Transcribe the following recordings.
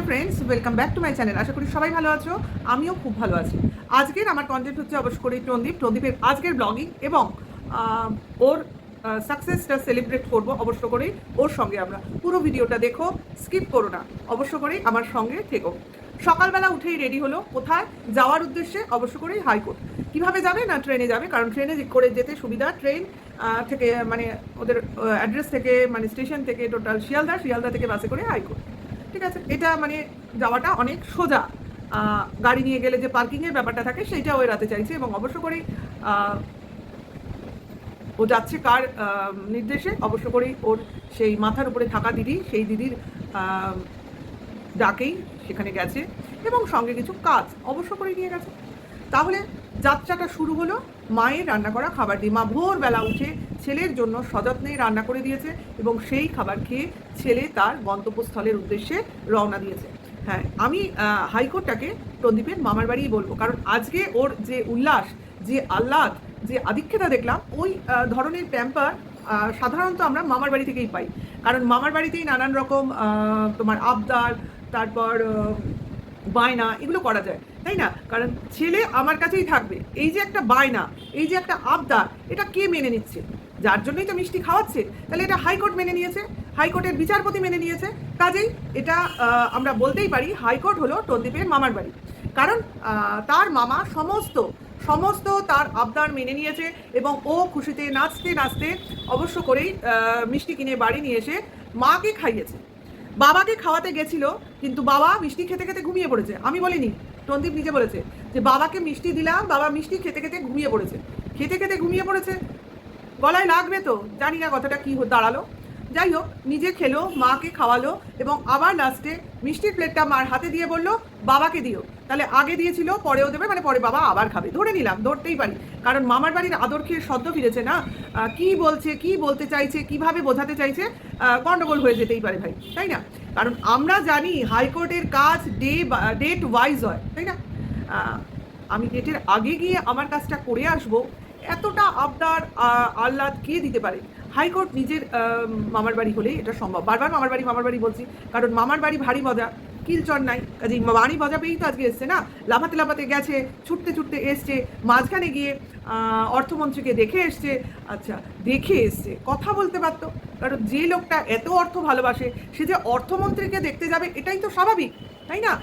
Friends, welcome back to my channel. আশা করি সবাই ভালো আছো, আমিও খুব ভালো আছি। আজকের আমার কন্টেন্ট হচ্ছে অবশ্য করে প্রদীপের আজকের ব্লগিং এবং ওর সাকসেসটা সেলিব্রেট করব অবশ্য করেই ওর সঙ্গে। আমরা পুরো ভিডিওটা দেখো, স্কিপ করো না, অবশ্য করেই আমার সঙ্গে থেকো। সকালবেলা উঠেই রেডি হলো, কোথায় যাওয়ার উদ্দেশ্যে? অবশ্য করেই হাইকোর্ট। কিভাবে যাবে? না ট্রেনে যাবে, কারণ ট্রেনে করে যেতে সুবিধা। ট্রেন থেকে মানে ওদের অ্যাড্রেস থেকে মানে স্টেশন থেকে টোটাল শিয়ালদা থেকে বাসে করে হাইকোর্ট। ঠিক আছে, এটা মানে যাওয়াটা অনেক সোজা। গাড়ি নিয়ে গেলে যে পার্কিংয়ের ব্যাপারটা থাকে সেইটা ও এড়াতে চাইছে এবং অবশ্য করেই ও যাচ্ছে কার নির্দেশে? অবশ্য করেই ওর সেই মাথার উপরে থাকা দিদি, সেই দিদির ডাকেই সেখানে গেছে এবং সঙ্গে কিছু কাজ অবশ্য করে নিয়ে গেছে। তাহলে যাত্রাটা শুরু হলো মায়ের রান্না করা খাবার দিয়ে। মা ভোরবেলা উঠে ছেলের জন্য সযত্নে রান্না করে দিয়েছে এবং সেই খাবার খেয়ে ছেলে তার গন্তব্যস্থলের উদ্দেশ্যে রওনা দিয়েছে। হ্যাঁ, আমি হাইকোর্টটাকে প্রদীপের মামার বাড়িই বলবো, কারণ আজকে ওর যে উল্লাস, যে আহ্লাদ, যে আধিক্যতা দেখলাম, ওই ধরনের প্যাম্পার সাধারণত আমরা মামার বাড়ি থেকেই পাই। কারণ মামার বাড়িতেই নানান রকম তোমার আবদার, তারপর বায়না, এগুলো করা যায়, তাই না? কারণ ছেলে আমার কাছেই থাকবে, এই যে একটা বায়না, এই যে একটা আবদার, এটা কে মেনে নিচ্ছে? যার জন্যই তো মিষ্টি খাওয়াচ্ছে। তাহলে এটা হাইকোর্ট মেনে নিয়েছে, হাইকোর্টের বিচারপতি মেনে নিয়েছে। কাজেই এটা আমরা বলতেই পারি হাইকোর্ট হলো প্রদীপের মামার বাড়ি। কারণ তার মামা সমস্ত তার আবদার মেনে নিয়েছে এবং ও খুশিতে নাচতে নাচতে অবশ্য করেই মিষ্টি কিনে বাড়ি নিয়ে এসে মাকে খাইয়েছে। বাবাকে খাওয়াতে গেছিল, কিন্তু বাবা মিষ্টি খেতে খেতে ঘুমিয়ে পড়েছে। আমি বলিনি, সন্দীপ নিজে বলেছে যে বাবাকে মিষ্টি দিলাম, বাবা মিষ্টি খেতে খেতে ঘুমিয়ে পড়েছে। খেতে খেতে ঘুমিয়ে পড়েছে, গলায় লাগবে তো, জানি না কথাটা কি দাঁড়ালো। যাই হোক, নিজে খেলো, মাকে খাওয়ালো এবং আবার লাস্টে মিষ্টির প্লেটটা মার হাতে দিয়ে বললো বাবাকে দিও। তাহলে আগে দিয়েছিল, পরেও দেবে, মানে পরে বাবা আবার খাবে। ধরে নিলাম, ধরতেই পারি, কারণ মামার বাড়ির আদর খেয়ে সদ্য ফিরেছে না। কি বলছে, কি বলতে চাইছে, কিভাবে বোঝাতে চাইছে, গন্ডগোল হয়ে যেতেই পারে ভাই, তাই না? কারণ আমরা জানি হাইকোর্টের কাজ ডেট ওয়াইজ হয়, তাই না? আমি ডেটের আগে গিয়ে আমার কাজটা করে আসবো, এতটা আবদার আহ্লাদ কে দিতে পারে? হাইকোর্ট নিজের মামার বাড়ি হলেই এটা সম্ভব। বারবার মামার বাড়ি বলছি, কারণ মামার বাড়ি ভারী মজা, কিলচর নাই, কাজেই বাড়ি মজা পেয়েই তো আজকে এসছে না। লাফাতে লাফাতে গেছে, ছুটতে ছুটতে এসছে, মাঝখানে গিয়ে অর্থমন্ত্রীকে দেখে এসছে। আচ্ছা, দেখে এসছে, কথা বলতে পারতো, কারণ যে লোকটা এত অর্থ ভালোবাসে সে যে অর্থমন্ত্রীকে দেখতে যাবে এটাই তো স্বাভাবিক, তাই না?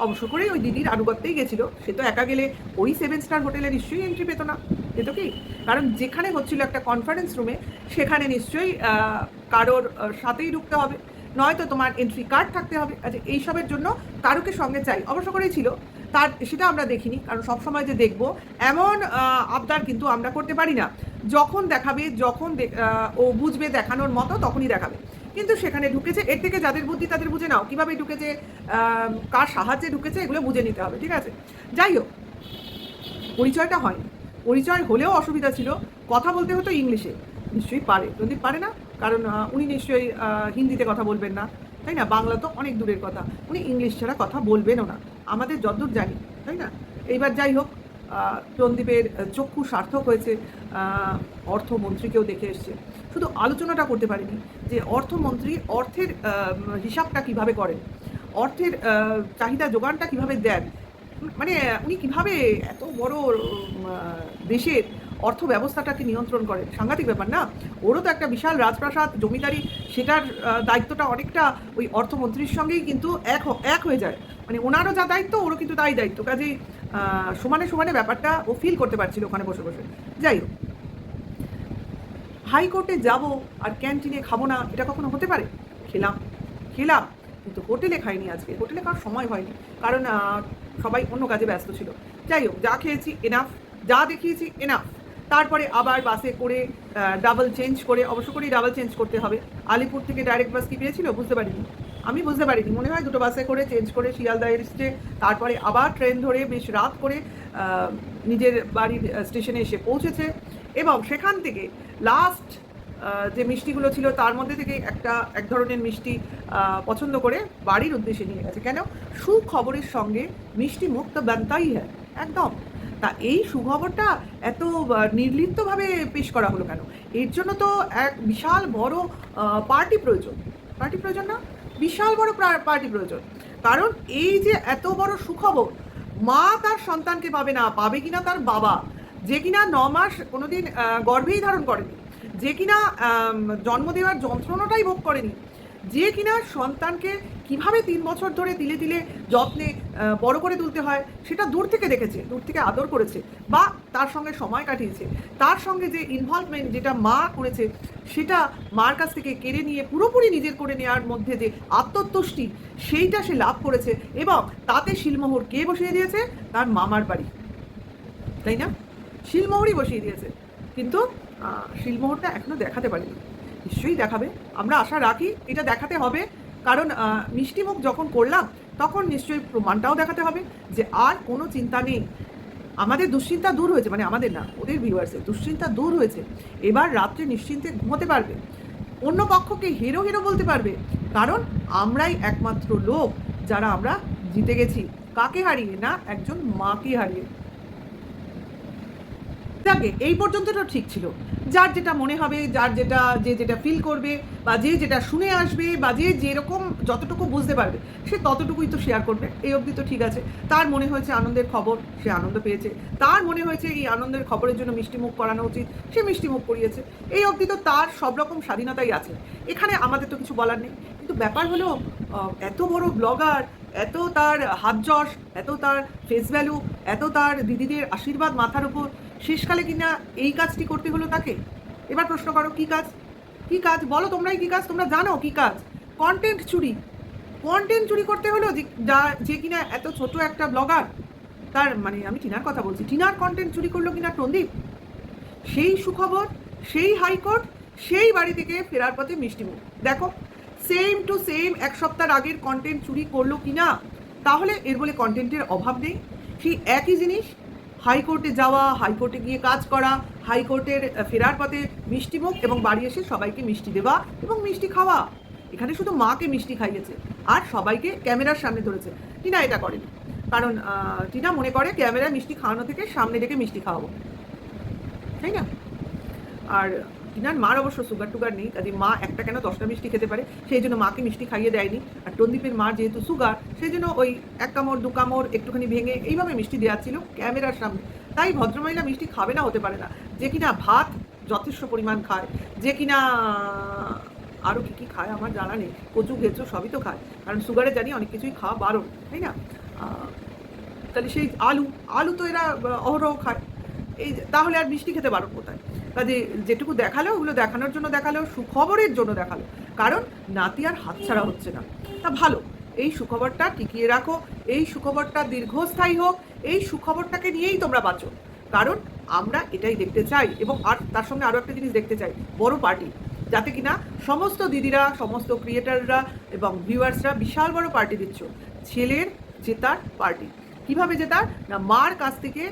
অবশ্য করেই ওই দিদির আনুগত্যেই গেছিল, সে তো একা গেলে ওই 7 স্টার হোটেলে নিশ্চয়ই এন্ট্রি পেত না, পেত কি? কারণ যেখানে হচ্ছিল একটা কনফারেন্স রুমে, সেখানে নিশ্চয়ই কারোর সাথেই ঢুকতে হবে, নয়তো তোমার এন্ট্রি কার্ড থাকতে হবে। আচ্ছা, এইসবের জন্য কারোকে সঙ্গে চাই, অবশ্য করেই ছিল তার, সেটা আমরা দেখিনি। কারণ সবসময় যে দেখবো এমন আবদার কিন্তু আমরা করতে পারি না। যখন দেখাবে, যখন ও বুঝবে দেখানোর মতো, তখনই দেখাবে। কিন্তু সেখানে ঢুকেছে, এর থেকে যাদের বুদ্ধি তাদের বুঝে নাও, কীভাবে ঢুকেছে, কার সাহায্যে ঢুকেছে, এগুলো বুঝে নিতে হবে, ঠিক আছে? যাই হোক, পরিচয়টা হয়নি। পরিচয় হলেও অসুবিধা ছিল, কথা বলতে হতো ইংলিশে। নিশ্চয়ই পারে, যদি পারে না, কারণ উনি নিশ্চয়ই হিন্দিতে কথা বলবেন না, তাই না? বাংলা তো অনেক দূরের কথা, উনি ইংলিশ ছাড়া কথা বলবেনও না, আমাদের যতদূর জানি, তাই না? এইবার যাই হোক, সন্দীপের চক্ষু সার্থক হয়েছে, অর্থমন্ত্রীকেও দেখে এসছে। শুধু আলোচনাটা করতে পারিনি যে অর্থমন্ত্রী অর্থের হিসাবটা কিভাবে করেন, অর্থের চাহিদা যোগানটা কিভাবে দেন, মানে উনি কিভাবে এত বড় দেশের অর্থ ব্যবস্থাটাকে নিয়ন্ত্রণ করেন। সাংঘাতিক ব্যাপার না? ওরও তো একটা বিশাল রাজপ্রাসাদ, জমিদারি, সেটার দায়িত্বটা অনেকটা ওই অর্থমন্ত্রীর সঙ্গেই কিন্তু এক হয়ে যায়। মানে ওনারও যা দায়িত্ব, ওরও কিন্তু তাই দায়িত্ব। কাজেই সমানে সমানে ব্যাপারটা ও ফিল করতে পারছিল ওখানে বসে বসে। যাই হোক, হাইকোর্টে যাব আর ক্যান্টিনে খাবো না, এটা কখনো হতে পারে? খেলাম, কিন্তু হোটেলে খাইনি আজকে, হোটেলে খাওয়ার সময় হয়নি, কারণ সবাই অন্য কাজে ব্যস্ত ছিল। যাই হোক, যা খেয়েছি এনাফ, যা দেখিয়েছি এনাফ। তারপরে আবার বাসে করে ডাবল চেঞ্জ করে, অবশ্য করেই ডাবল চেঞ্জ করতে হবে। আলিপুর থেকে ডাইরেক্ট বাস কি পেয়েছিল বুঝতে পারিনি, আমি বুঝতে পারিনি, মনে হয় দুটো বাসে করে চেঞ্জ করে শিয়ালদা এসছে, তারপরে আবার ট্রেন ধরে বেশ রাত করে নিজের বাড়ির স্টেশনে এসে পৌঁছেছে এবং সেখান থেকে লাস্ট যে মিষ্টিগুলো ছিল তার মধ্যে থেকে এক ধরনের মিষ্টি পছন্দ করে বাড়ির উদ্দেশ্যে নিয়ে গেছে। কেন? সুখবরের সঙ্গে মিষ্টি মুখ তো বানতাই হ্যাঁ, একদম। তা এই সুখবরটা এত নির্লিপ্তভাবে পেশ করা হলো কেন? এর জন্য তো এক বিশাল বড় পার্টি প্রয়োজন না? বিশাল বড় পার্টি প্রয়োজন। কারণ এই যে এত বড় সুখবর, মা তার সন্তানকে পাবে না, পাবে কিনা তার বাবা, যে কিনা 9 মাস কোনোদিন গর্ভেই ধারণ করেনি, যে কিনা জন্ম দেওয়ার যন্ত্রণাটাই ভোগ করেনি, যে কিনা সন্তানকে কিভাবে 3 বছর ধরে তিলে তিলে যত্নে বড় করে তুলতে হয় সেটা দূর থেকে দেখেছে, দূর থেকে আদর করেছে, বা তার সঙ্গে সময় কাটিয়েছে, তার সঙ্গে যে ইনভলভমেন্ট যেটা মা করেছে সেটা মার কাছ থেকে কেড়ে নিয়ে পুরোপুরি নিজের করে নেওয়ার মধ্যে যে আত্মতুষ্টি সেইটা সে লাভ করেছে, এবং তাতে শিলমোহর কে বসিয়ে দিয়েছে? তার মামার বাড়ি, তাই না? শিলমোহরই বসিয়ে দিয়েছে, কিন্তু শিলমোহরটা এখনো দেখাতে পারিনি। নিশ্চয়ই দেখাবে, আমরা আশা রাখি এটা দেখাতে হবে, কারণ মিষ্টিমুখ যখন করলাম তখন নিশ্চয়ই প্রমাণটাও দেখাতে হবে যে আর কোনো চিন্তা নেই, আমাদের দুশ্চিন্তা দূর হয়েছে, মানে আমাদের না, ওদের ভিউয়ার্সের দুশ্চিন্তা দূর হয়েছে। এবার রাত্রে নিশ্চিন্তে ঘুমোতে পারবে, অন্য পক্ষকে হিরো হিরো বলতে পারবে, কারণ আমরাই একমাত্র লোক যারা আমরা জিতে গেছি। কাকে হারিয়ে? না, একজন মাকে হারিয়ে। যাকে এই পর্যন্তটা ঠিক ছিল, যার যেটা মনে হবে, যার যেটা যে যেটা ফিল করবে, বা যে যেটা শুনে আসবে, বা যে যেরকম যতটুকু বুঝতে পারবে সে ততটুকুই তো শেয়ার করবে। এই অবধি তো ঠিক আছে, তার মনে হয়েছে আনন্দের খবর, সে আনন্দ পেয়েছে, তার মনে হয়েছে এই আনন্দের খবরের জন্য মিষ্টিমুখ করানো উচিত, সে মিষ্টিমুখ করিয়েছে। এই অবধি তো তার সব রকম স্বাধীনতাই আছে, এখানে আমাদের তো কিছু বলার নেই। কিন্তু ব্যাপার হলো এত বড় ব্লগার, এত তার হাত যশ, এত তার ফেস ভ্যালু, এত তার দিদিদের আশীর্বাদ মাথার উপর, শেষকালে কিনা এই কাজটি করতে হলো তাকে। এবার প্রশ্ন করো, কি কাজ? কি কাজ বলো তোমরাই, কি কাজ তোমরা জানো? কি কাজ? কন্টেন্ট চুরি। কন্টেন্ট চুরি করতে হলো, যে কিনা এত ছোট একটা ব্লগার, তার মানে আমি টিনার কথা বলছি, টিনার কন্টেন্ট চুরি করলো কিনা টন্দীপ। সেই সুখবর, সেই হাইকোর্ট, সেই বাড়ি থেকে ফেরার পথে মিষ্টিমুখ। দেখো, সেম টু সেম 1 সপ্তাহ আগের কন্টেন্ট চুরি করলো কিনা। তাহলে এর বলে কন্টেন্টের অভাব নেই? সেই একই জিনিস, হাইকোর্টে যাওয়া, হাইকোর্টে গিয়ে কাজ করা, হাইকোর্টের ফেরার পথে মিষ্টিমুখ, এবং বাড়ি এসে সবাইকে মিষ্টি দেওয়া এবং মিষ্টি খাওয়া। এখানে শুধু মাকে মিষ্টি খাইয়েছে আর সবাইকে ক্যামেরার সামনে ধরেছে। টিনা এটা করেনি, কারণ টিনা মনে করে ক্যামেরায় মিষ্টি খাওয়ানো থেকে সামনে ডেকে মিষ্টি খাওয়াবো, তাই না? আর টিনার মার অবশ্য সুগার টুগার নেই, কাজে মা একটা কেন 10টা মিষ্টি খেতে পারে, সেই জন্য মাকে মিষ্টি খাইয়ে দেয়নি। আর টন্দীপের মার যেহেতু সুগার, সেই জন্য ওই 1 কামড় 2 কামড় একটুখানি ভেঙে এইভাবে মিষ্টি দেওয়া ছিল ক্যামেরার সামনে। তাই ভদ্রমহিলা মিষ্টি খাবে না হতে পারে না, যে কিনা ভাত যথেষ্ট পরিমাণ খায়, যে কিনা আরও কী কী খায় আমার জানা নেই, কচু ঘেঁচু সবই তো খায়, কারণ সুগারে জানি অনেক কিছুই খাওয়া বারণ, তাই না? তাহলে সেই আলু তো এরা অহরহ খায়, এই তাহলে আর মিষ্টি খেতে বারণ কোথায়? কাজে যেটুকু দেখালো ওগুলো দেখানোর জন্য দেখালো, সুখবরের জন্য দেখালো, কারণ নাতি আর হাতছাড়া হচ্ছে না। তা ভালো, এই সুখবরটা টিকিয়ে রাখো, এই সুখবরটা দীর্ঘস্থায়ী হোক, এই সুখবরটাকে নিয়েই তোমরা বাঁচো, কারণ আমরা এটাই দেখতে চাই। এবং আর তার সঙ্গে আরও একটা জিনিস দেখতে চাই, বড় পার্টি, যাতে কিনা সমস্ত দিদিরা, সমস্ত ক্রিয়েটাররা এবং ভিউয়ার্সরা বিশাল বড় পার্টি দিচ্ছ। ছেলের জেতার পার্টি। কিভাবে জেতার? না, মার কাছ থেকে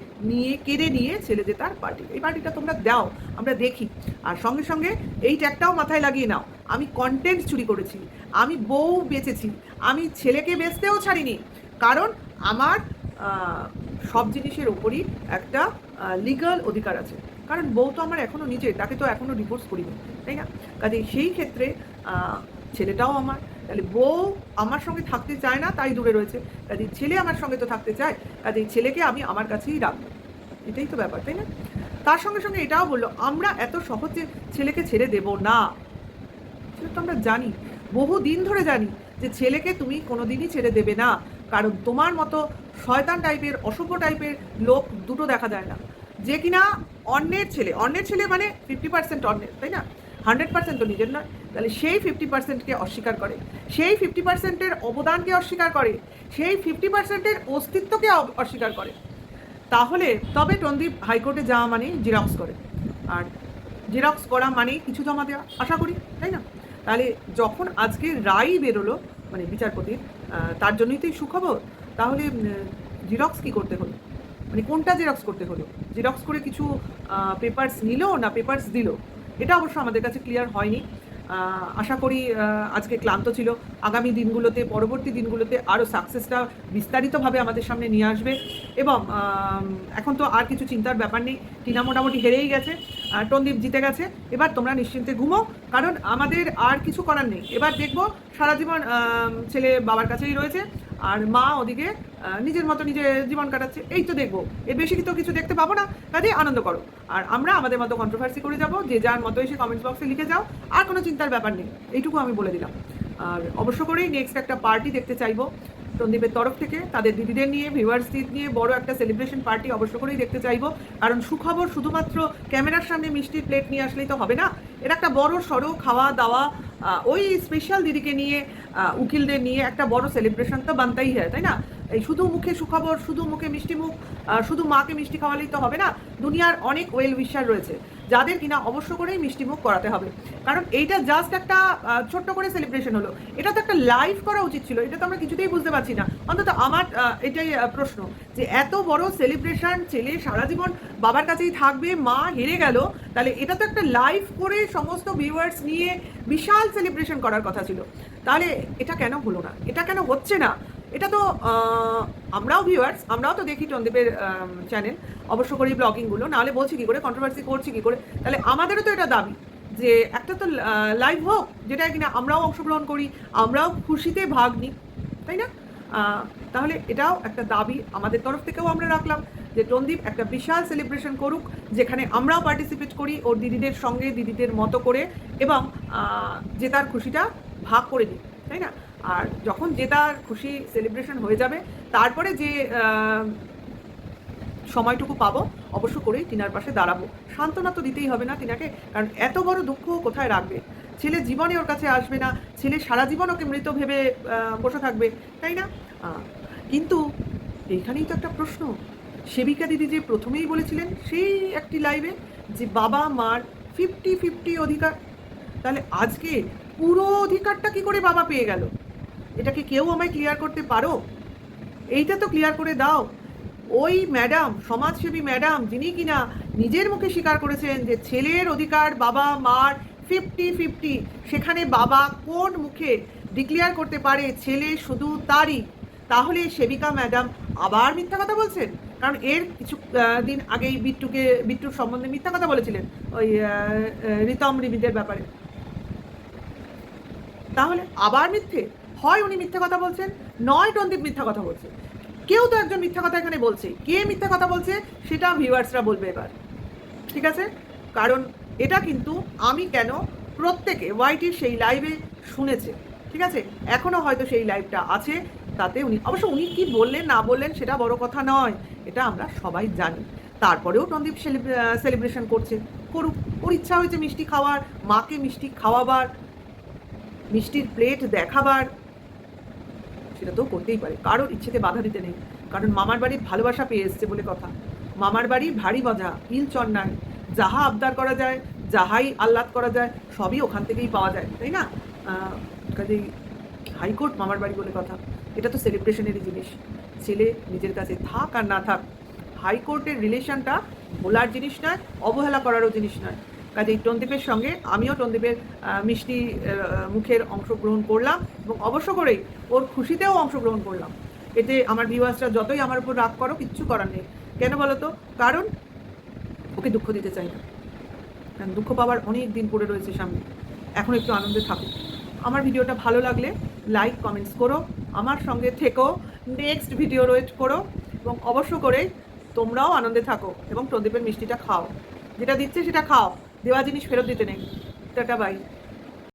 কেড়ে নিয়ে ছেলে জেতার পার্টি। এই পার্টিটা তোমরা দাও, আমরা দেখি। আর সঙ্গে সঙ্গে এই ট্যাগটাও মাথায় লাগিয়ে নাও, আমি কন্টেন্ট চুরি করেছি, আমি বউ বেচেছি, আমি ছেলেকে বেচতেও ছাড়িনি, কারণ আমার সব জিনিসের ওপরই একটা লিগাল অধিকার আছে। কারণ বউ তো আমার এখনও নিজের, তাকে তো এখনও ডিভোর্স করিনি, তাই না? কাজে সেই ক্ষেত্রে ছেলেটাও আমার, তাহলে বউ আমার সঙ্গে থাকতে চায় না তাই দূরে রয়েছে, কাজে ছেলে আমার সঙ্গে তো থাকতে চায়, কাজে ছেলেকে আমি আমার কাছেই রাখবো, এটাই তো ব্যাপার, তাই না? তার সঙ্গে সঙ্গে এটাও বললো, আমরা এত সহজে ছেলেকে ছেড়ে দেব না। সেটা তো আমরা জানি, বহু দিন ধরে জানি যে ছেলেকে তুমি কোনোদিনই ছেড়ে দেবে না, কারণ তোমার মতো শয়তান টাইপের, অসভ্য টাইপের লোক দুটো দেখা যায় না, যে কিনা অন্যের ছেলে মানে 50% অন্যের, তাই না? 100% তো নিজের নয়। তাহলে সেই 50%কে অস্বীকার করে, সেই 50%-এর অবদানকে অস্বীকার করে, সেই 50%-এর অস্তিত্বকে অস্বীকার করে। তাহলে তবে টন্দীপ হাইকোর্টে যাওয়া মানে জেরক্স করে, আর জেরক্স করা মানেই কিছু জমা দেওয়া, আশা করি, তাই না? তাহলে যখন আজকে রায় বেরোলো মানে বিচারপতির, তার জন্যই তো এই সুখবর। তাহলে জেরক্স কী করতে হলো, মানে কোনটা জেরক্স করতে হলো? জেরক্স করে কিছু পেপারস নিল না পেপারস দিল, এটা অবশ্য আমাদের কাছে ক্লিয়ার হয়নি। আশা করি আজকে ক্লান্ত ছিল, আগামী দিনগুলোতে, পরবর্তী দিনগুলোতে আরও সাকসেসটা বিস্তারিতভাবে আমাদের সামনে নিয়ে আসবে। এবং এখন তো আর কিছু চিন্তার ব্যাপার নেই, টিনা মোটামুটি হেরেই গেছে, টনদীপ জিতে গেছে। এবার তোমরা নিশ্চিন্তে ঘুমো, কারণ আমাদের আর কিছু করার নেই। এবার দেখবো সারা জীবন ছেলে বাবার কাছেই রয়েছে, আর মা ওদিকে নিজের মতো নিজে জীবন কাটাচ্ছে, এই তো দেখবো। এর বেশি তো কিছু দেখতে পাবো না, কাজেই আনন্দ করো। আর আমরা আমাদের মতো কন্ট্রোভার্সি করে যাবো, যে যার মতো এসে কমেন্টস বক্সে লিখে যাও, আর কোনো চিন্তার ব্যাপার নেই, এইটুকু আমি বলে দিলাম। আর অবশ্য করেই নেক্সট একটা পার্টি দেখতে চাইবো টনদীপের তরফ থেকে, তাদের দিদিদের নিয়ে, ভিউয়ার্সদের নিয়ে বড় একটা সেলিব্রেশন পার্টি অবশ্য করেই দেখতে চাইবো। কারণ সুখবর শুধুমাত্র ক্যামেরার সামনে মিষ্টির প্লেট নিয়ে আসলেই তো হবে না, এটা একটা বড় সড়ো খাওয়া দাওয়া, ওই স্পেশাল দিদিকে নিয়ে, উকিলদের নিয়ে একটা বড় সেলিব্রেশন তো বানতেই হয়, তাই না? এই শুধু মুখে সুখবর, শুধু মুখে মিষ্টি মুখ, শুধু মাকে মিষ্টি খাওয়ালেই তো হবে না। দুনিয়ার অনেক ওয়েল উইশার রয়েছে যাদের কিনা অবশ্য করেই মিষ্টি মুখ করাতে হবে। কারণ এইটা জাস্ট একটা ছোট্ট করে সেলিব্রেশন হলো, এটা তো একটা লাইভ করা উচিত ছিল। এটা তো আমরা কিছুতেই বুঝতে পারছি না, অন্তত আমার এটাই প্রশ্ন, যে এত বড় সেলিব্রেশন, ছেলে সারা জীবন বাবার কাছেই থাকবে, মা হেরে গেল, তাহলে এটা তো একটা লাইভ করে সমস্ত ভিউয়ার্স নিয়ে বিশাল সেলিব্রেশন করার কথা ছিল। তাহলে এটা কেন হলো না, এটা কেন হচ্ছে না? এটা তো আমরাও ভিউয়ার্স, আমরাও তো দেখি টনদীপের চ্যানেল, অবশ্য করি ব্লগিংগুলো, নাহলে বলছি কী করে, কন্ট্রোভার্সি করছি কী করে? তাহলে আমাদেরও তো এটা দাবি যে একটা তো লাইভ হোক, যেটা কিনা আমরাও অংশগ্রহণ করি, আমরাও খুশিতে ভাগ নিই, তাই না? তাহলে এটাও একটা দাবি আমাদের তরফ থেকেও আমরা রাখলাম, যে টনদীপ একটা বিশাল সেলিব্রেশন করুক, যেখানে আমরাও পার্টিসিপেট করি ওর দিদিদের সঙ্গে, দিদিদের মতো করে, এবং জেতার খুশিটা ভাগ করে নিই, তাই না? আর যখন জেতার খুশি সেলিব্রেশন হয়ে যাবে, তারপরে যে সময়টুকু পাবো, অবশ্য করেই টিনার পাশে দাঁড়াবো। সান্ত্বনা তো দিতেই হবে না টিনাকে, কারণ এত বড় দুঃখ কোথায় রাখবে? ছেলে জীবনে ওর কাছে আসবে না, ছেলে সারা জীবন ওকে মৃত ভেবে বসে থাকবে, তাই না? কিন্তু এইখানেই তো একটা প্রশ্ন, সেবিকা দিদি যে প্রথমেই বলেছিলেন সেই একটি লাইভে, যে বাবা মার 50-50 অধিকার, তাহলে আজকে পুরো অধিকারটা কি করে বাবা পেয়ে গেল? এটা কি কেউ আমায় ক্লিয়ার করতে পারো? এইটা তো ক্লিয়ার করে দাও। ওই ম্যাডাম, সমাজসেবী ম্যাডাম, যিনি কিনা নিজের মুখে স্বীকার করেছেন যে ছেলের অধিকার বাবা মার 50-50, সেখানে বাবা কোন মুখে ডিক্লেয়ার করতে পারে ছেলে শুধু তারই? তাহলে সেবিকা ম্যাডাম আবার মিথ্যা কথা বলছেন? কারণ এর কিছু দিন আগেই বিট্টুর সম্বন্ধে মিথ্যা কথা বলেছিলেন, ওই রিতম রিমিদের ব্যাপারে। তাহলে আবার মিথ্যে? হয় উনি মিথ্যা কথা বলছেন, নয় টনদীপ মিথ্যা কথা বলছে। কেউ তো একজন মিথ্যা কথা এখানে বলছে, কে মিথ্যা কথা বলছে সেটা ভিউয়ার্সরা বলবে এবার, ঠিক আছে? কারণ এটা কিন্তু আমি কেন, প্রত্যেকে ওয়াইটির সেই লাইভে শুনেছে, ঠিক আছে? এখনও হয়তো সেই লাইভটা আছে, তাতে উনি কি বললেন না বললেন সেটা বড় কথা নয়, এটা আমরা সবাই জানি। তারপরেও টনদীপ সেলিব্রেশন করুক, ওর ইচ্ছা হয়েছে মিষ্টি খাওয়ার, মাকে মিষ্টি খাওয়াবার, মিষ্টির প্লেট দেখাবার, সেটা তো করতেই পারে, কারোর ইচ্ছেতে বাধা দিতে নেই। কারণ মামার বাড়ির ভালোবাসা পেয়ে এসছে বলে কথা, মামার বাড়ি ভারী মজা, ইল চন্নায় যাহা আবদার করা যায়, যাহাই আহ্লাদ করা যায়, সবই ওখান থেকেই পাওয়া যায়, তাই না? কাজেই হাইকোর্ট মামার বাড়ি বলে কথা, এটা তো সেলিব্রেশনেরই জিনিস। ছেলে নিজের কাছে থাক আর না থাক, হাইকোর্টের রিলেশনটা ভোলার জিনিস নয়, অবহেলা করারও জিনিস নয়। কাজেই টনদীপের সঙ্গে আমিও টনদীপের মিষ্টি মুখের অংশগ্রহণ করলাম, এবং অবশ্য করেই ওর খুশিতেও অংশগ্রহণ করলাম। এতে আমার ভিউয়ার্সরা যতই আমার উপর রাগ করো, কিচ্ছু করার নেই। কেন বলো তো? কারণ ওকে দুঃখ দিতে চাই না, কারণ দুঃখ পাওয়ার অনেক দিন পড়ে রয়েছে সামনে, এখন একটু আনন্দে থাকুক। আমার ভিডিওটা ভালো লাগলে লাইক কমেন্টস করো, আমার সঙ্গে থেকো, নেক্সট ভিডিও ওয়েট করো, এবং অবশ্য করে তোমরাও আনন্দে থাকো এবং টনদীপের মিষ্টিটা খাও, যেটা দিচ্ছে সেটা খাও, দেওয়া জিনিস ফেরত দিতে নেই। Ta-ta, by.